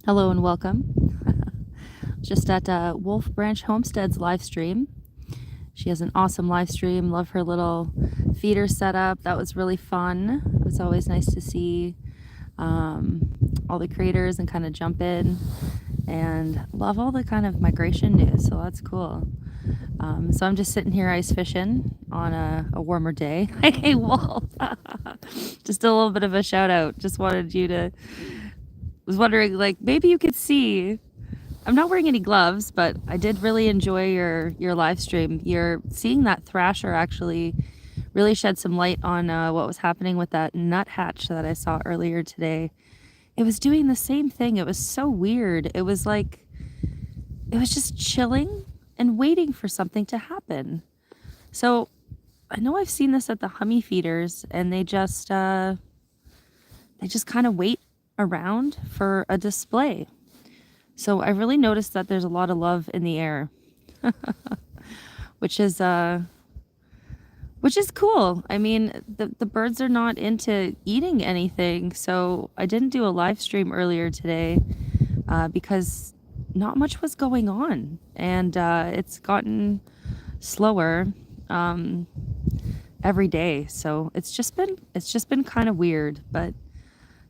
Hello and welcome. Just at Wolf Branch Homestead's live stream. She has an awesome live stream. Love her little feeder setup. That was really fun. It was always nice to see all the creators and kind of jump in. And love all the kind of migration news, so that's cool. So I'm just sitting here ice fishing on a warmer day. Hey, Wolf. Just a little bit of a shout out. Just wanted you to, was wondering, like, maybe you could see. I'm not wearing any gloves, but I did really enjoy your live stream. You're seeing that thrasher actually really shed some light on what was happening with that nuthatch that I saw earlier today. It was doing the same thing. It was so weird. It was like it was just chilling and waiting for something to happen. So I know I've seen this at the hummy feeders, and they just kind of wait around for a display. So I really noticed that there's a lot of love in the air, which is cool. I mean, the birds are not into eating anything, so I didn't do a live stream earlier today because not much was going on, and it's gotten slower every day. So it's just been kind of weird, but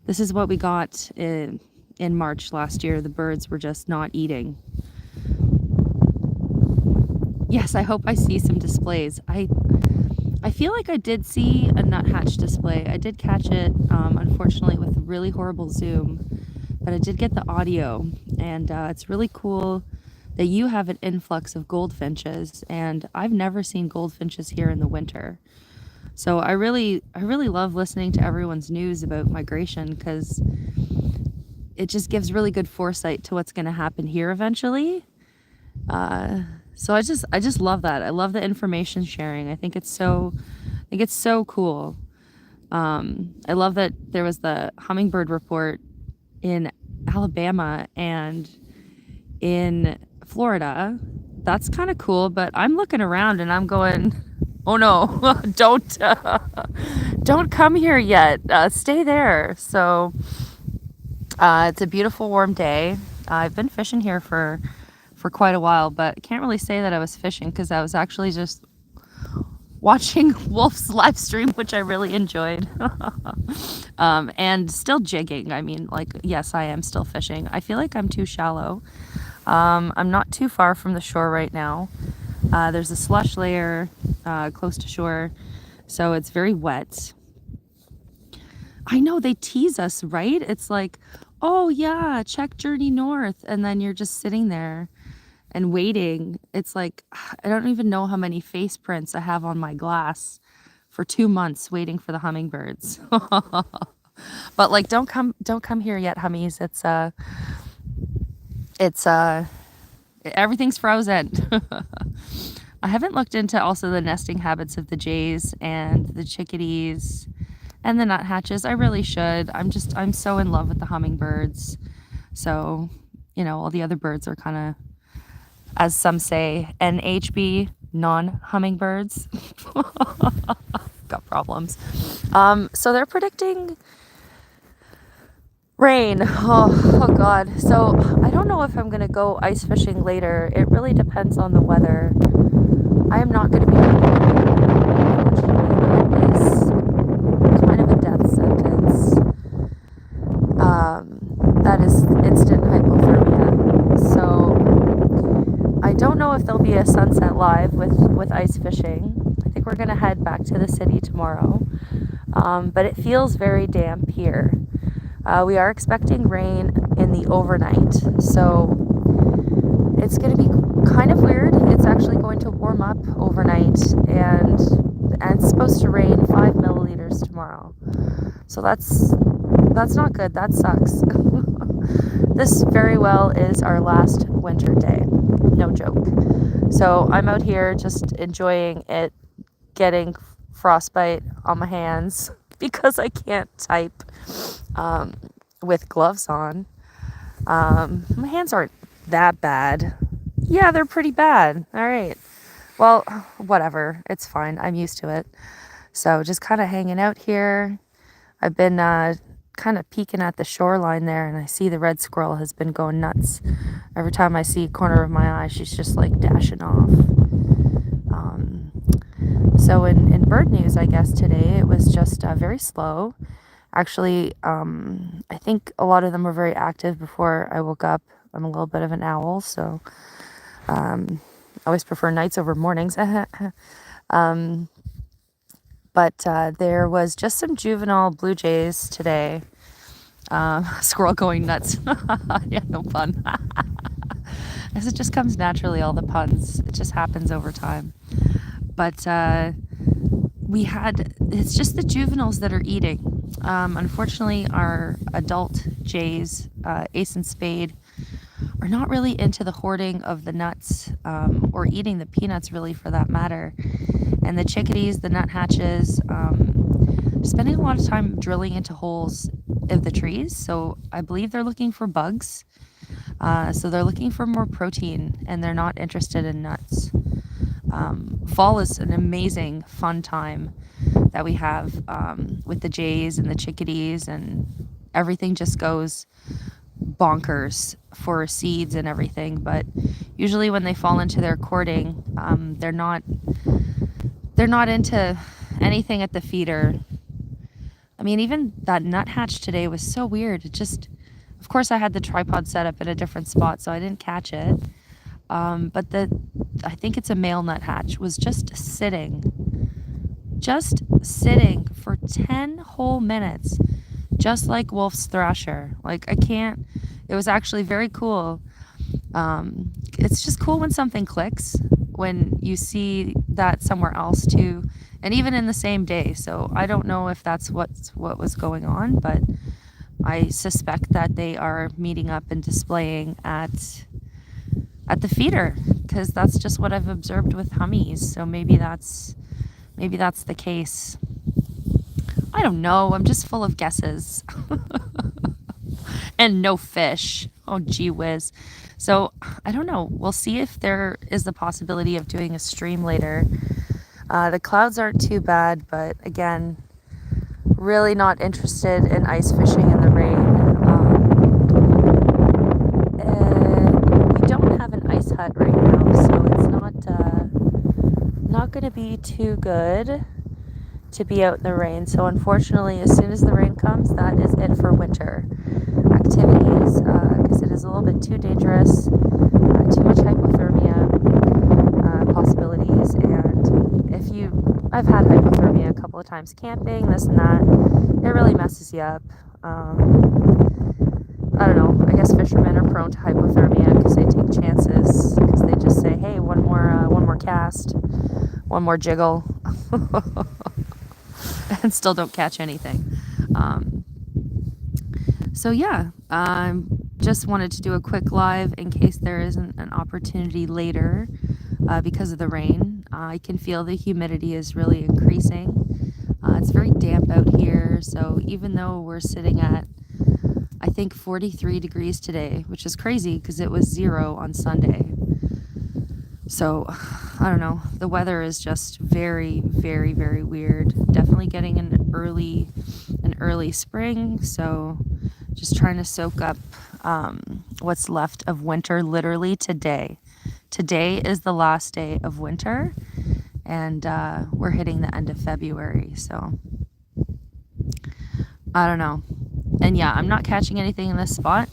this is what we got in March last year. The birds were just not eating. Yes, I hope I see some displays. I feel like I did see a nuthatch display. I did catch it, unfortunately, with really horrible zoom, but I did get the audio, and it's really cool that you have an influx of goldfinches, and I've never seen goldfinches here in the winter. So I really love listening to everyone's news about migration because it just gives really good foresight to what's going to happen here eventually. So I just love that. I love the information sharing. I think it's so cool. I love that there was the hummingbird report in Alabama and in Florida. That's kind of cool, but I'm looking around and I'm going, "Oh no, don't come here yet. Stay there." So it's a beautiful warm day. I've been fishing here for quite a while, but I can't really say that I was fishing because I was actually just watching Wolf's live stream, which I really enjoyed. And still jigging. I mean, like, yes, I am still fishing. I feel like I'm too shallow. I'm not too far from the shore right now. There's a slush layer close to shore, so it's very wet. I know they tease us, right? It's like, oh yeah, check Journey North, and then you're just sitting there and waiting. It's like I don't even know how many face prints I have on my glass for 2 months waiting for the hummingbirds. But like, don't come here yet, hummies. It's everything's frozen. I haven't looked into also the nesting habits of the jays and the chickadees and the nuthatches. I really should. I'm so in love with the hummingbirds. So, all the other birds are kind of, as some say, NHB, non-hummingbirds. Got problems. So they're predicting rain. Oh God. So I don't know if I'm gonna go ice fishing later. It really depends on the weather. I am not gonna be able to. Unfortunately, that is kind of a death sentence. That is instant hypothermia. So I don't know if there'll be a sunset live with ice fishing. I think we're gonna head back to the city tomorrow. But it feels very damp here. We are expecting rain in the overnight, so it's going to be kind of weird. It's actually going to warm up overnight, and it's supposed to rain 5 milliliters tomorrow. So that's not good. That sucks. This very well is our last winter day. No joke. So I'm out here just enjoying it, getting frostbite on my hands because I can't type with gloves on. My hands aren't that bad. Yeah, they're pretty bad. All right. Well, whatever. It's fine. I'm used to it. So just kind of hanging out here. I've been kind of peeking at the shoreline there, and I see the red squirrel has been going nuts. Every time I see a corner of my eye, she's just like dashing off. So in bird news, I guess today it was just very slow. Actually, I think a lot of them were very active before I woke up. I'm a little bit of an owl, so I always prefer nights over mornings. But there was just some juvenile blue jays today. Squirrel going nuts. Yeah, no pun. As it just comes naturally, all the puns. It just happens over time. But it's just the juveniles that are eating. Unfortunately, our adult jays, Ace and Spade, are not really into the hoarding of the nuts or eating the peanuts, really, for that matter. And the chickadees, the nuthatches, spending a lot of time drilling into holes of the trees. So I believe they're looking for bugs. So they're looking for more protein, and they're not interested in nuts. Fall is an amazing, fun time that we have with the jays and the chickadees, and everything just goes bonkers for seeds and everything. But usually when they fall into their courting, they're not into anything at the feeder. I mean, even that nuthatch today was so weird. Of course, I had the tripod set up in a different spot, so I didn't catch it. But I think it's a male nuthatch, was just sitting for 10 whole minutes, just like Wolf's thrasher. Like, it was actually very cool. It's just cool when something clicks, when you see that somewhere else too, and even in the same day. So I don't know if that's what was going on, but I suspect that they are meeting up and displaying at the feeder, because that's just what I've observed with hummies. So maybe that's the case. I don't know. I'm just full of guesses. And no fish. Oh, gee whiz. So I don't know. We'll see if there is the possibility of doing a stream later. The clouds aren't too bad, but again, really not interested in ice fishing in the rain. We don't have an ice hut right now, so it's not going to be too good to be out in the rain. So unfortunately, as soon as the rain comes, that is it for winter activities, because it is a little bit too dangerous, too much hypothermia possibilities. And I've had hypothermia a couple of times camping, this and that. It really messes you up. I don't know. I guess fishermen are prone to hypothermia because they take chances, because they just say, "Hey, one more cast, one more jiggle," and still don't catch anything. So yeah, just wanted to do a quick live in case there isn't an opportunity later because of the rain. I can feel the humidity is really increasing. It's very damp out here, so even though we're sitting at, I think, 43 degrees today, which is crazy because it was 0 on Sunday. So I don't know, the weather is just very, very, very weird. Definitely getting an early spring, so just trying to soak up what's left of winter. Literally today is the last day of winter, and we're hitting the end of February, so I don't know. And yeah, I'm not catching anything in this spot.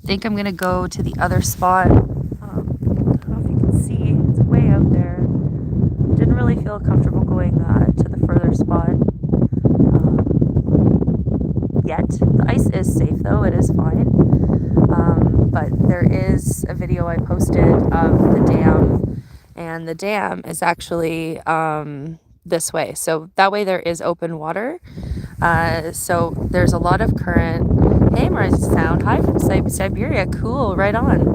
Think I'm gonna go to the other spot. I don't know if you can see, it's way out there. Didn't really feel comfortable going to the further spot yet. The ice is safe though, it is fine. But there is a video I posted of the dam, and the dam is actually this way. So that way there is open water. So there's a lot of current. Hey, Mars Sound. Hi from Siberia. Cool. Right on.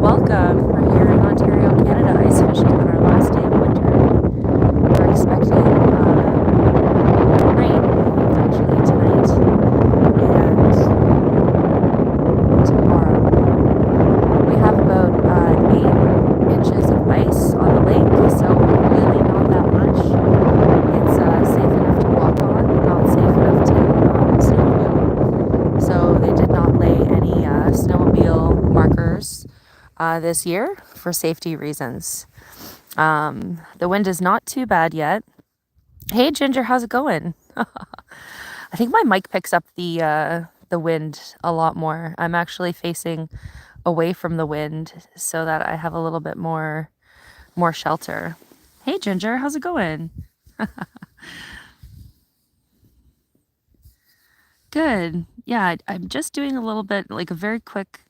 Welcome. We're here in Ontario, Canada, ice fishing on our last day of winter. We're expecting rain actually tonight and tomorrow. We have about 8 inches of ice on the lake, so really not that much. It's safe enough to walk on, not safe enough to this year for safety reasons. The wind is not too bad yet. Hey Ginger, how's it going? I think my mic picks up the wind a lot more. I'm actually facing away from the wind so that I have a little bit more shelter. Hey Ginger, how's it going? Good. Yeah, I'm just doing a little bit, like a very quick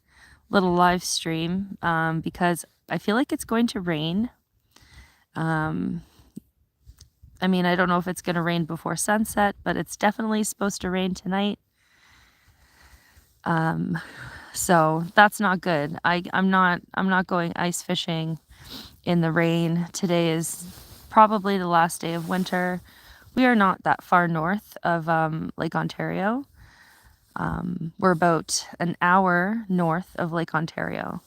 little live stream, because I feel like it's going to rain. I mean, I don't know if it's going to rain before sunset, but it's definitely supposed to rain tonight. So that's not good. I'm not going ice fishing in the rain. Today is probably the last day of winter. We are not that far north of Lake Ontario. We're about an hour north of Lake Ontario.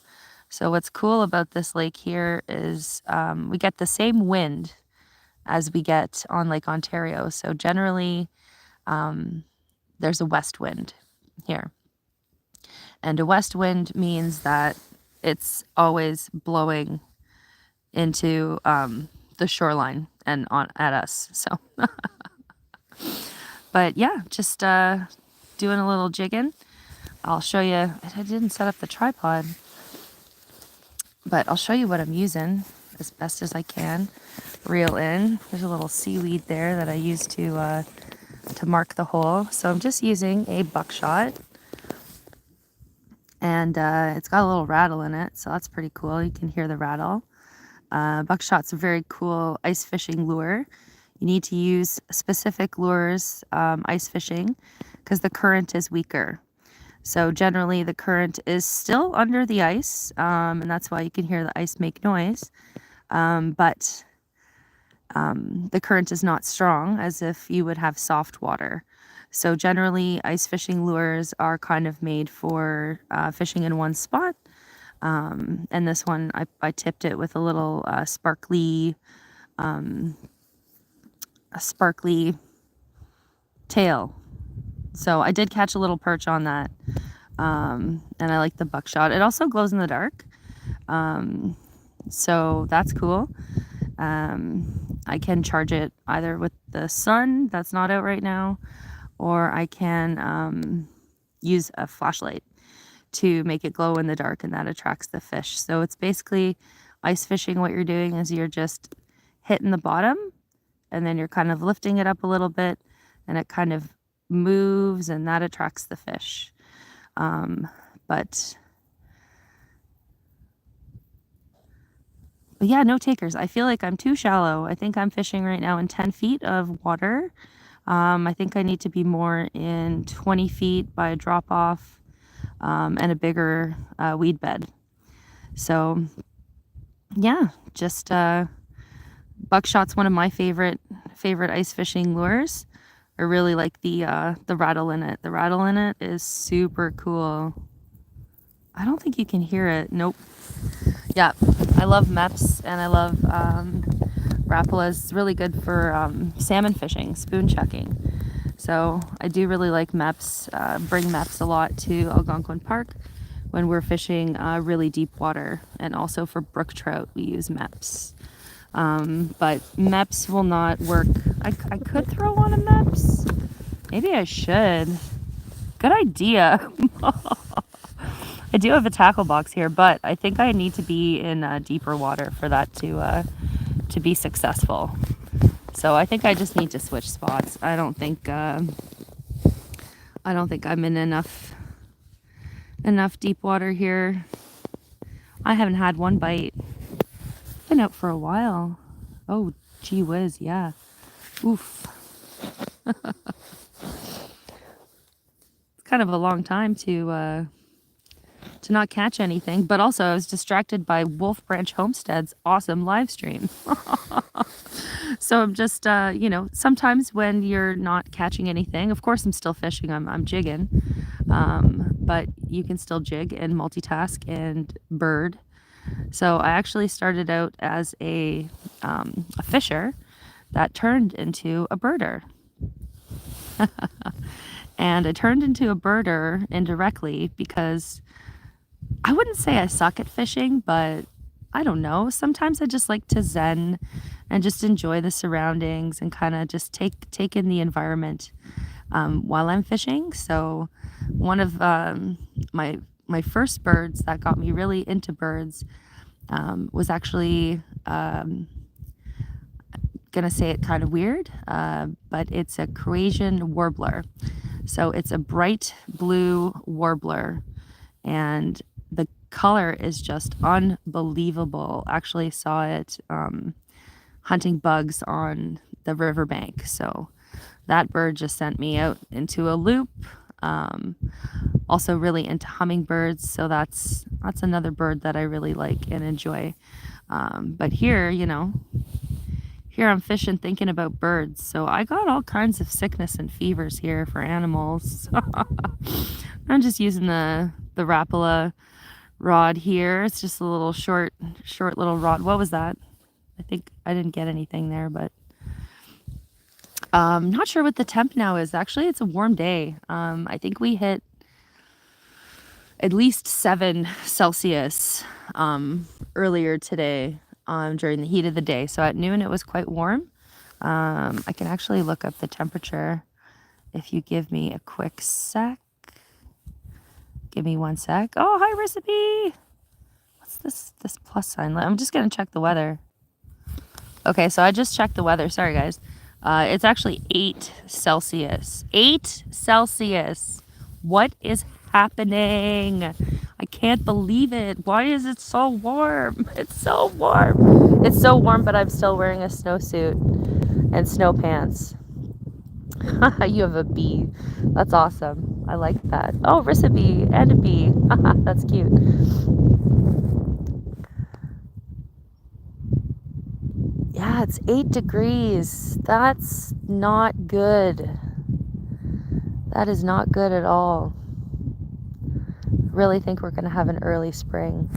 So what's cool about this lake here is we get the same wind as we get on Lake Ontario. So generally, there's a west wind here. And a west wind means that it's always blowing into the shoreline and on at us. So, but yeah, just doing a little jigging. I'll show you. I didn't set up the tripod, but I'll show you what I'm using as best as I can. Reel in. There's a little seaweed there that I use to mark the hole. So I'm just using a buckshot, and it's got a little rattle in it, so that's pretty cool. You can hear the rattle. Buckshot's a very cool ice fishing lure. You need to use specific lures ice fishing because the current is weaker. So generally the current is still under the ice, and that's why you can hear the ice make noise. But the current is not strong as if you would have soft water. So generally ice fishing lures are kind of made for fishing in one spot. And this one, I tipped it with a little sparkly tail. So I did catch a little perch on that. And I like the buckshot. It also glows in the dark. So that's cool. I can charge it either with the sun that's not out right now, or I can use a flashlight to make it glow in the dark, and that attracts the fish. So it's basically ice fishing. What you're doing is you're just hitting the bottom, and then you're kind of lifting it up a little bit, and it kind of moves, and that attracts the fish. But yeah, no takers. I feel like I'm too shallow. I think I'm fishing right now in 10 feet of water. I think I need to be more in 20 feet by a drop off, and a bigger weed bed. So yeah, just buckshot's one of my favorite ice fishing lures. I really like the rattle in it. The rattle in it is super cool. I don't think you can hear it. Nope. Yeah, I love Mepps, and I love Rapala. It's really good for salmon fishing, spoon chucking. So I do really like Mepps. Bring Mepps a lot to Algonquin Park when we're fishing really deep water, and also for brook trout we use Mepps. But Mepps will not work. I could throw on a Mepps. Maybe I should. Good idea. I do have a tackle box here, but I think I need to be in deeper water for that to be successful. So I think I just need to switch spots. I don't think I'm in enough deep water here. I haven't had one bite. Been out for a while. Oh, gee whiz, yeah. Oof. It's kind of a long time to not catch anything, but also I was distracted by Wolf Branch Homestead's awesome live stream. So I'm just, sometimes when you're not catching anything, of course I'm still fishing, I'm jigging, but you can still jig and multitask and bird. So I actually started out as a fisher that turned into a birder. And I turned into a birder indirectly because I wouldn't say I suck at fishing, but I don't know. Sometimes I just like to zen and just enjoy the surroundings and kind of just take in the environment while I'm fishing. So one of my first birds that got me really into birds was actually gonna say it kind of weird, but it's a Croatian warbler. So it's a bright blue warbler, and the color is just unbelievable. Actually saw it hunting bugs on the riverbank. So that bird just sent me out into a loop. Also really into hummingbirds, so that's another bird that I really like and enjoy. But here, here I'm fishing thinking about birds. So I got all kinds of sickness and fevers here for animals. I'm just using the Rapala rod here. It's just a little short little rod. What was that? I think I didn't get anything there, but not sure what the temp now is. Actually, it's a warm day. I think we hit at least 7 Celsius earlier today during the heat of the day. So at noon it was quite warm. I can actually look up the temperature if you give me a quick sec. Give me 1 sec. Oh, hi, Recipe. What's this plus sign? I'm just going to check the weather. Okay, so I just checked the weather. Sorry, guys. It's actually 8 Celsius. 8 Celsius. What is happening? I can't believe it. Why is it so warm? It's so warm. It's so warm, but I'm still wearing a snowsuit and snow pants. You have a bee. That's awesome. I like that. Oh, recipe and a bee. That's cute. Yeah, it's 8 degrees. That's not good. That is not good at all. Really think we're going to have an early spring.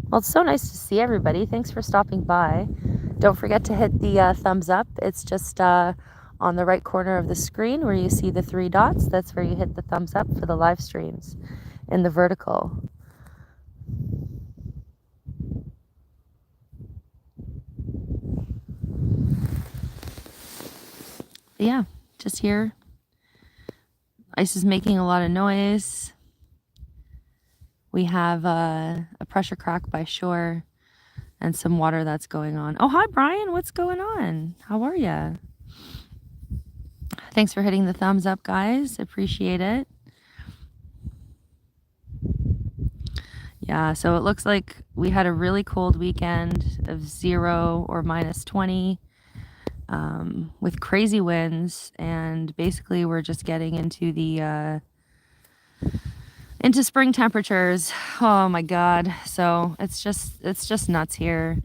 Well, it's so nice to see everybody. Thanks for stopping by. Don't forget to hit the thumbs up. It's just on the right corner of the screen where you see the 3 dots. That's where you hit the thumbs up for the live streams in the vertical. But yeah, just here. Ice is making a lot of noise. We have a pressure crack by shore and some water that's going on. Oh, hi, Brian. What's going on? How are you? Thanks for hitting the thumbs up, guys. Appreciate it. Yeah, so it looks like we had a really cold weekend of 0 or minus 20 with crazy winds, and basically we're just getting into the into spring temperatures. Oh my god. So it's just nuts here.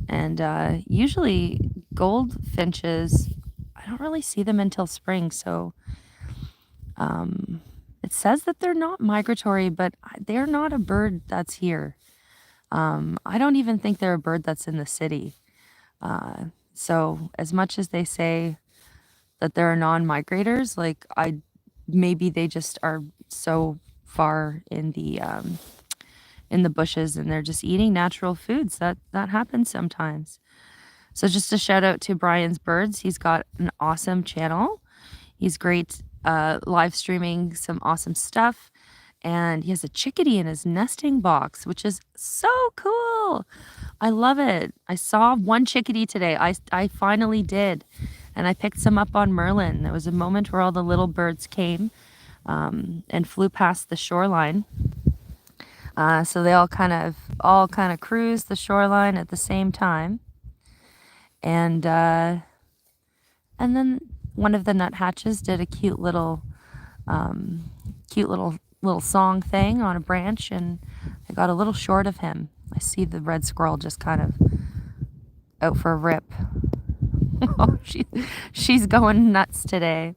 And usually goldfinches, I don't really see them until spring. So it says that they're not migratory, but they're not a bird that's here. I don't even think they're a bird that's in the city. So as much as they say that there are non-migrators, like maybe they just are so far in the bushes and they're just eating natural foods. That happens sometimes. So just a shout out to Brian's Birds. He's got an awesome channel. He's great live streaming some awesome stuff. And he has a chickadee in his nesting box, which is so cool. I love it. I saw one chickadee today. I finally did. And I picked some up on Merlin. There was a moment where all the little birds came and flew past the shoreline. So they all kind of cruised the shoreline at the same time. And then one of the nuthatches did a cute little song thing on a branch, and I got a little short of him. I see the red squirrel just kind of out for a rip. Oh, she's going nuts today.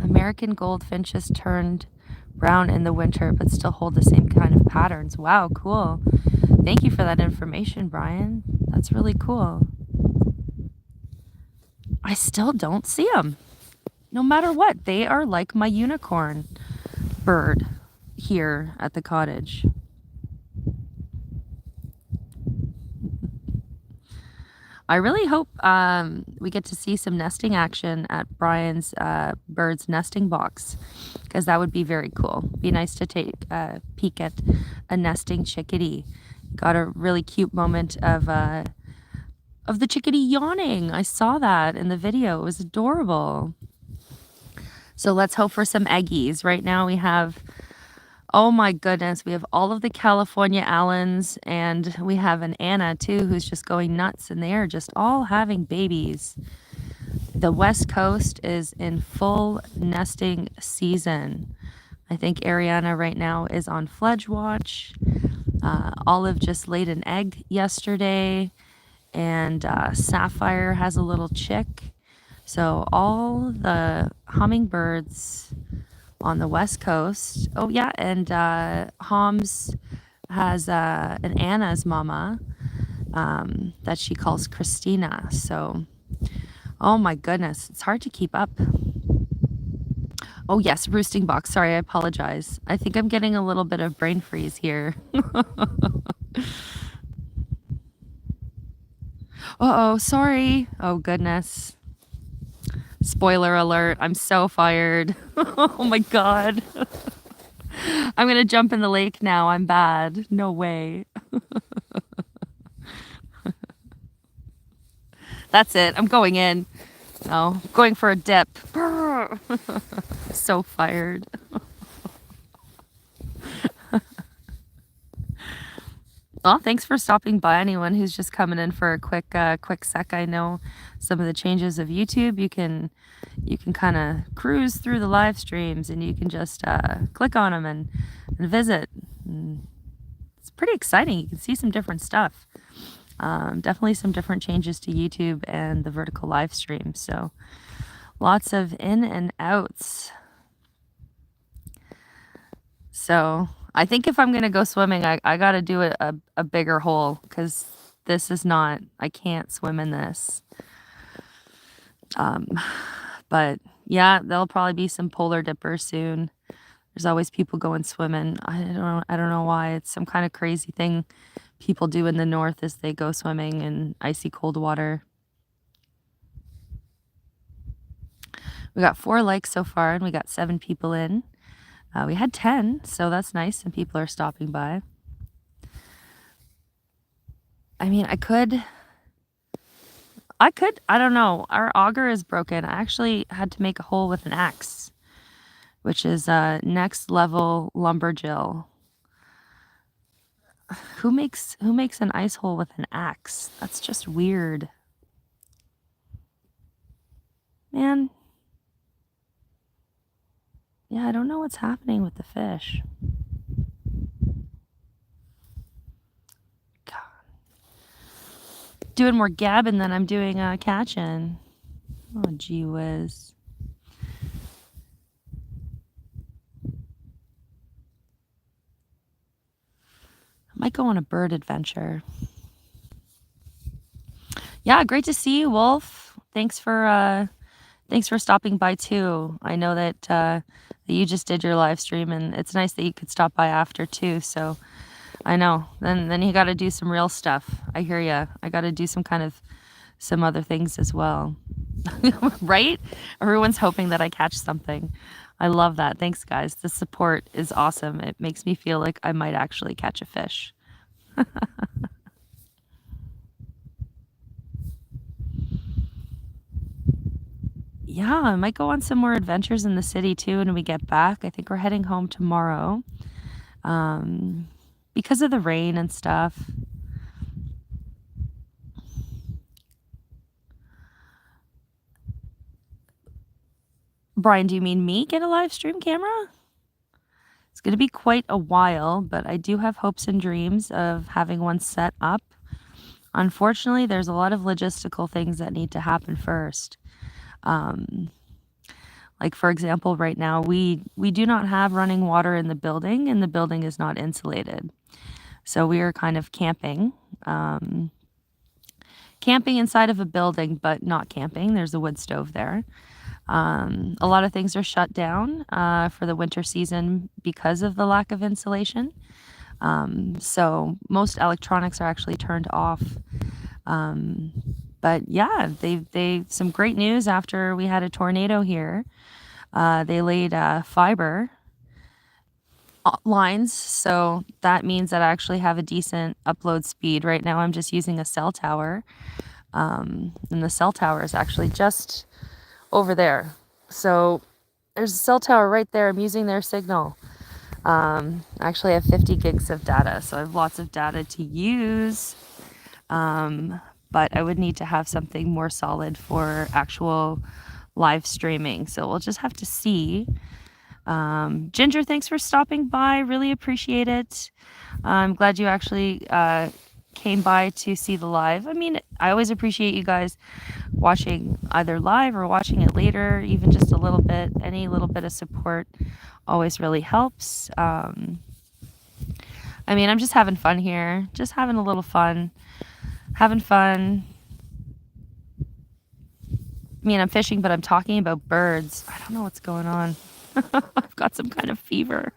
American goldfinches turned brown in the winter, but still hold the same kind of patterns. Wow, cool. Thank you for that information, Brian. That's really cool. I still don't see them. No matter what, they are like my unicorn bird here at the cottage. I really hope we get to see some nesting action at Brian's bird's nesting box, because that would be very cool. Be nice to take a peek at a nesting chickadee. Got a really cute moment of the chickadee yawning. I saw that in the video. It was adorable. So let's hope for some eggies. Right now we have, oh my goodness, we have all of the California Allens, and we have an Anna too who's just going nuts, and they are just all having babies. The West Coast is in full nesting season. I think Ariana right now is on fledge watch. Olive just laid an egg yesterday, and Sapphire has a little chick. So all the hummingbirds on the West Coast. Oh yeah, and Homs has an Anna's mama that she calls Christina. So, oh my goodness, it's hard to keep up. Oh yes, roosting box. Sorry, I apologize. I think I'm getting a little bit of brain freeze here. Uh-oh, sorry. Oh goodness. Spoiler alert, I'm so fired. Oh my god. I'm gonna jump in the lake now. I'm bad. No way. That's it. I'm going in. No, going for a dip. So fired. Well, thanks for stopping by. Anyone who's just coming in for a quick sec. I know some of the changes of YouTube. You can kind of cruise through the live streams, and you can just click on them and visit. And it's pretty exciting. You can see some different stuff. Definitely some different changes to YouTube and the vertical live stream. So lots of in and outs. So I think if I'm gonna go swimming, I gotta do a bigger hole, because this is not, I can't swim in this. But yeah, there'll probably be some polar dippers soon. There's always people going swimming. I don't know why. It's some kind of crazy thing people do in the north, is they go swimming in icy cold water. We got 4 likes so far, and we got 7 people in. We had 10, so that's nice, and people are stopping by. I mean, I don't know. Our auger is broken. I actually had to make a hole with an axe, which is next level lumberjill. Who makes an ice hole with an axe? That's just weird. Man. Yeah, I don't know what's happening with the fish. God. Doing more gabbing than I'm doing catching. Oh, gee whiz. I might go on a bird adventure. Yeah, great to see you, Wolf. Thanks for stopping by too. I know that you just did your live stream, and it's nice that you could stop by after too. So I know. Then you got to do some real stuff. I hear ya. I got to do some other things as well. Right? Everyone's hoping that I catch something. I love that. Thanks, guys. The support is awesome. It makes me feel like I might actually catch a fish. Yeah, I might go on some more adventures in the city too when we get back. I think we're heading home tomorrow, because of the rain and stuff. Brian, do you mean me get a live stream camera? It's going to be quite a while, but I do have hopes and dreams of having one set up. Unfortunately, there's a lot of logistical things that need to happen first. Like for example, right now we do not have running water in the building, and the building is not insulated. So we are kind of camping inside of a building, but not camping. There's a wood stove there. A lot of things are shut down for the winter season because of the lack of insulation. So most electronics are actually turned off. But yeah, they some great news after we had a tornado here. They laid fiber lines, so that means that I actually have a decent upload speed. Right now I'm just using a cell tower, and the cell tower is actually just over there. So there's a cell tower right there. I'm using their signal. Actually I have 50 gigs of data, so I have lots of data to use. But I would need to have something more solid for actual live streaming. So we'll just have to see. Ginger, thanks for stopping by. Really appreciate it. I'm glad you actually came by to see the live. I mean, I always appreciate you guys watching either live or watching it later, even just a little bit. Any little bit of support always really helps. I mean, I'm just having fun here, just having a little fun. Having fun. I mean, I'm fishing, but I'm talking about birds. I don't know what's going on. I've got some kind of fever.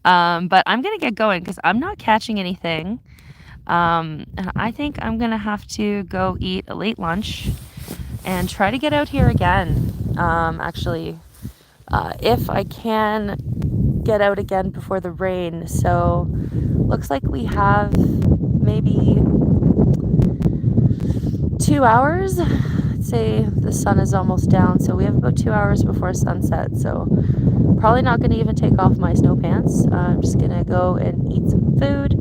But I'm going to get going because I'm not catching anything. And I think I'm going to have to go eat a late lunch and try to get out here again. Actually, if I can get out again before the rain. So looks like we have maybe 2 hours. I'd say the sun is almost down, so we have about 2 hours before sunset. So probably not going to even take off my snow pants. I'm just going to go and eat some food,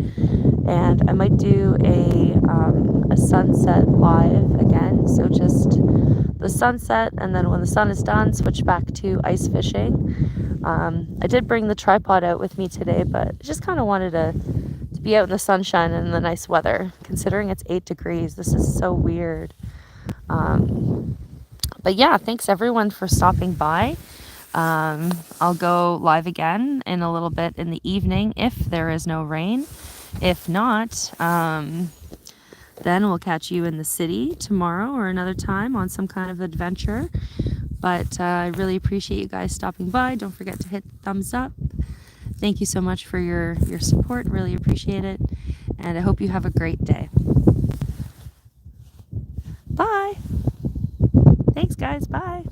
and I might do a sunset live again. So just the sunset, and then when the sun is done, switch back to ice fishing. I did bring the tripod out with me today, but I just kind of wanted to be out in the sunshine and the nice weather. Considering it's 8 degrees, this is so weird. But yeah, thanks everyone for stopping by. I'll go live again in a little bit in the evening if there is no rain. If not, then we'll catch you in the city tomorrow or another time on some kind of adventure. But I really appreciate you guys stopping by. Don't forget to hit the thumbs up. Thank you so much for your support. Really appreciate it. And I hope you have a great day. Bye. Thanks, guys. Bye.